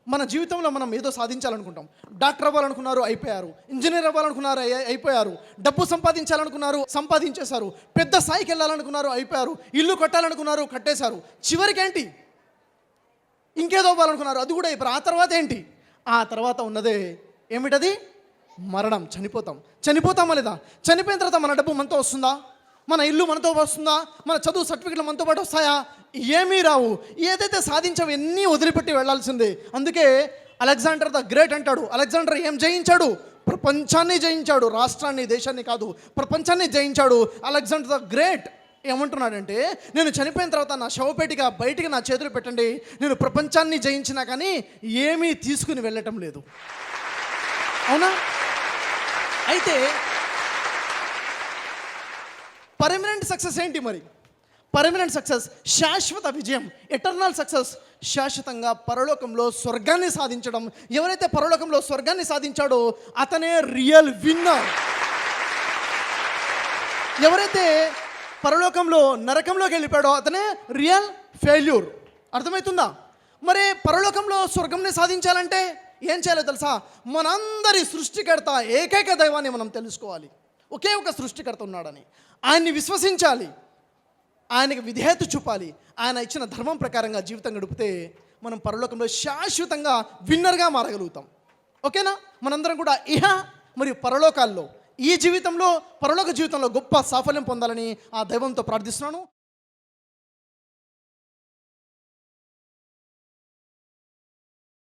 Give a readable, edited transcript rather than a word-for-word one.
మన జీవితంలో మనం ఏదో సాధించాలనుకుంటాం. డాక్టర్ అవ్వాలనుకున్నారు, అయిపోయారు. ఇంజనీర్ అవ్వాలనుకున్నారు, అయిపోయారు. డబ్బు సంపాదించాలనుకున్నారు, సంపాదించేశారు. పెద్ద స్థాయికి వెళ్ళాలనుకున్నారు, అయిపోయారు. ఇల్లు కట్టాలనుకున్నారు, కట్టేశారు. చివరికి ఏంటి? ఇంకేదో అవ్వాలనుకున్నారు, అది కూడా అయిపోయారు. ఆ తర్వాత ఏంటి? ఆ తర్వాత ఉన్నదే ఏమిటది? మరణం. చనిపోతామా లేదా? చనిపోయిన తర్వాత మన డబ్బు మనతో వస్తుందా? మన ఇల్లు మనతో వస్తుందా? మన చదువు సర్టిఫికెట్లు మనతో పాటు వస్తాయా? ఏమీ రావు. ఏదైతే సాధించావో ఎన్నీ వదిలిపెట్టి వెళ్ళాల్సిందే. అందుకే అలెగ్జాండర్ ద గ్రేట్ అంటాడు. అలెగ్జాండర్ ఏం జయించాడు? ప్రపంచాన్ని జయించాడు. రాష్ట్రాన్ని, దేశాన్ని కాదు, ప్రపంచాన్ని జయించాడు అలెగ్జాండర్ ద గ్రేట్. ఏమంటున్నాడంటే, నేను చనిపోయిన తర్వాత నా శవపేటిగా బయటికి నా చేతులు పెట్టండి, నేను ప్రపంచాన్ని జయించినా కానీ ఏమీ తీసుకుని వెళ్ళటం లేదు. అవునా? అయితే పర్మనెంట్ సక్సెస్ ఏంటి మరి? పర్మనెంట్ సక్సెస్ శాశ్వత విజయం, ఎటర్నల్ సక్సెస్. శాశ్వతంగా పరలోకంలో స్వర్గాన్ని సాధించడం. ఎవరైతే పరలోకంలో స్వర్గాన్ని సాధించాడో అతనే రియల్ విన్నర్. ఎవరైతే పరలోకంలో నరకంలోకి వెళ్ళిపోయాడో అతనే రియల్ ఫెయిల్యూర్. అర్థమవుతుందా? మరి పరలోకంలో స్వర్గంని సాధించాలంటే ఏం చేయాలో తెలుసా? మనందరి సృష్టికర్త ఏకైక దైవాన్ని మనం తెలుసుకోవాలి. ఒకే ఒక సృష్టికర్త ఉన్నాడని ఆయన్ని విశ్వసించాలి, ఆయనకి విధేయత చూపాలి. ఆయన ఇచ్చిన ధర్మం ప్రకారంగా జీవితం గడిపితే మనం పరలోకంలో శాశ్వతంగా విన్నర్గా మారగలుగుతాం. ఓకేనా? మనందరం కూడా ఇహ మరియు పరలోకాల్లో ఈ జీవితంలో, పరలోక జీవితంలో గొప్ప సాఫల్యం పొందాలని ఆ దైవంతో ప్రార్థిస్తున్నాను.